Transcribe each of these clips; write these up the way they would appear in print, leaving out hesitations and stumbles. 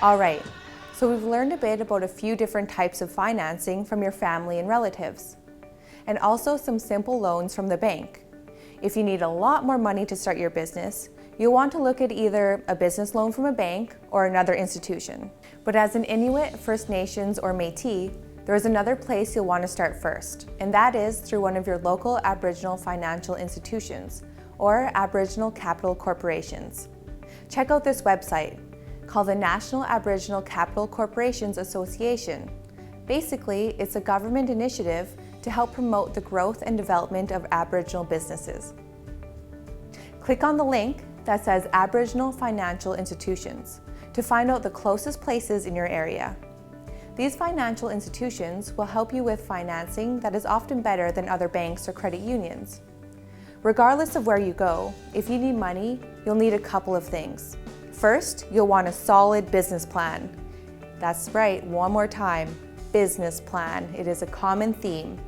All right, so we've learned a bit about a few different types of financing from your family and relatives, and also some simple loans from the bank. If you need a lot more money to start your business, you'll want to look at either a business loan from a bank or another institution. But as an Inuit, First Nations, or Métis, there is another place you'll want to start first, and that is through one of your local Aboriginal financial institutions, or Aboriginal Capital Corporations. Check out this website called the National Aboriginal Capital Corporations Association. Basically, it's a government initiative to help promote the growth and development of Aboriginal businesses. Click on the link that says Aboriginal Financial Institutions to find out the closest places in your area. These financial institutions will help you with financing that is often better than other banks or credit unions. Regardless of where you go, if you need money, you'll need a couple of things. First, you'll want a solid business plan. That's right, one more time, business plan. It is a common theme.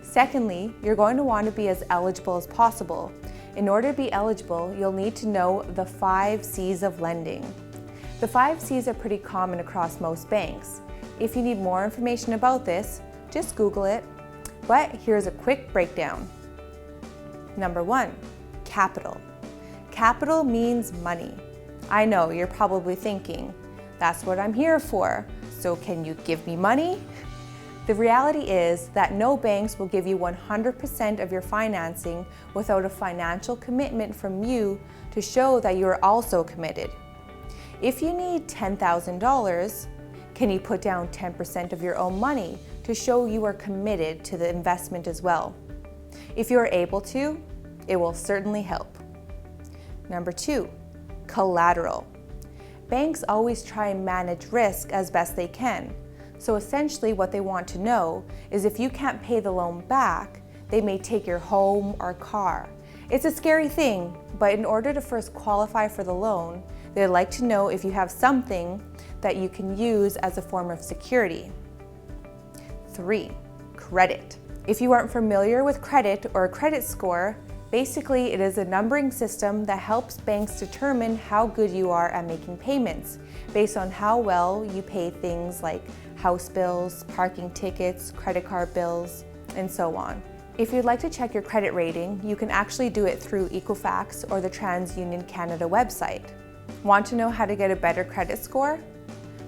Secondly, you're going to want to be as eligible as possible. In order to be eligible, you'll need to know the 5 C's of lending. The 5 C's are pretty common across most banks. If you need more information about this, just Google it. But here's a quick breakdown. Number 1, capital. Capital means money. I know you're probably thinking, that's what I'm here for, so can you give me money? The reality is that no banks will give you 100% of your financing without a financial commitment from you to show that you are also committed. If you need $10,000, can you put down 10% of your own money to show you are committed to the investment as well? If you are able to, it will certainly help. Number 2, collateral. Banks always try and manage risk as best they can. So essentially what they want to know is if you can't pay the loan back, they may take your home or car. It's a scary thing, but in order to first qualify for the loan, they'd like to know if you have something that you can use as a form of security. 3, credit. If you aren't familiar with credit or a credit score, basically it is a numbering system that helps banks determine how good you are at making payments based on how well you pay things like house bills, parking tickets, credit card bills, and so on. If you'd like to check your credit rating, you can actually do it through Equifax or the TransUnion Canada website. Want to know how to get a better credit score?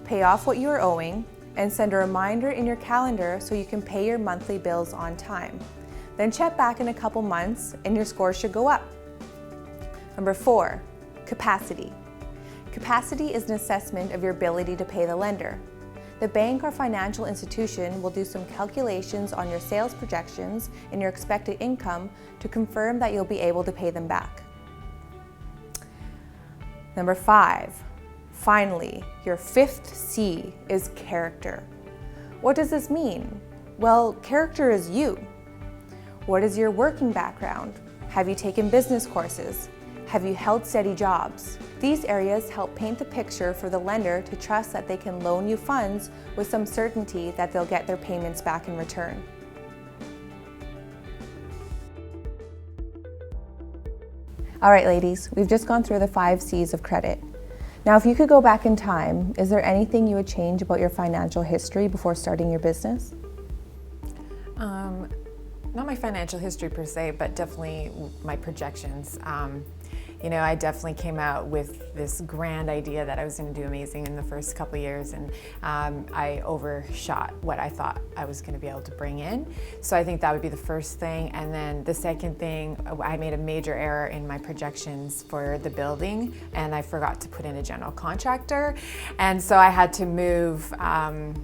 Pay off what you are owing and send a reminder in your calendar so you can pay your monthly bills on time. Then check back in a couple months and your score should go up. Number 4, capacity. Capacity is an assessment of your ability to pay the lender. The bank or financial institution will do some calculations on your sales projections and your expected income to confirm that you'll be able to pay them back. Number 5, finally, your 5th C is character. What does this mean? Well, character is you. What is your working background? Have you taken business courses? Have you held steady jobs? These areas help paint the picture for the lender to trust that they can loan you funds with some certainty that they'll get their payments back in return. All right, ladies, we've just gone through the 5 C's of credit. Now, if you could go back in time, is there anything you would change about your financial history before starting your business? Not my financial history per se, but definitely my projections. I definitely came out with this grand idea that I was going to do amazing in the first couple of years, and I overshot what I thought I was going to be able to bring in. So I think that would be the first thing. And then the second thing, I made a major error in my projections for the building, and I forgot to put in a general contractor. And so I had to move, a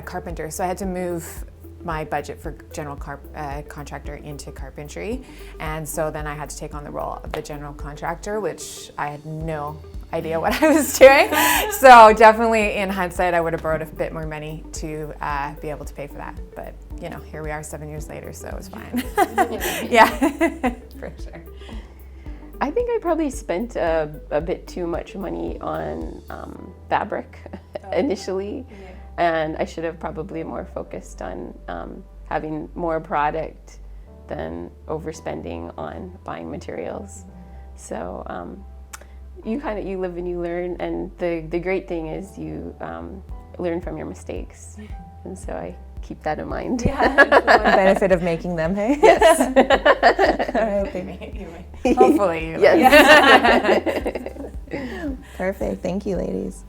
carpenter. So I had to move my budget for general contractor into carpentry, and so then I had to take on the role of the general contractor, which I had no idea what I was doing. So definitely in hindsight I would have borrowed a bit more money to be able to pay for that, but here we are 7 years later, so it was fine. Yeah. For sure. I think I probably spent a bit too much money on fabric initially. Yeah. And I should have probably more focused on having more product than overspending on buying materials. So you live and you learn, and the great thing is you learn from your mistakes, and so I keep that in mind. Yeah, the benefit of making them, hey? Yes. All right, thank Hopefully. Yes. Perfect. Thank you, ladies.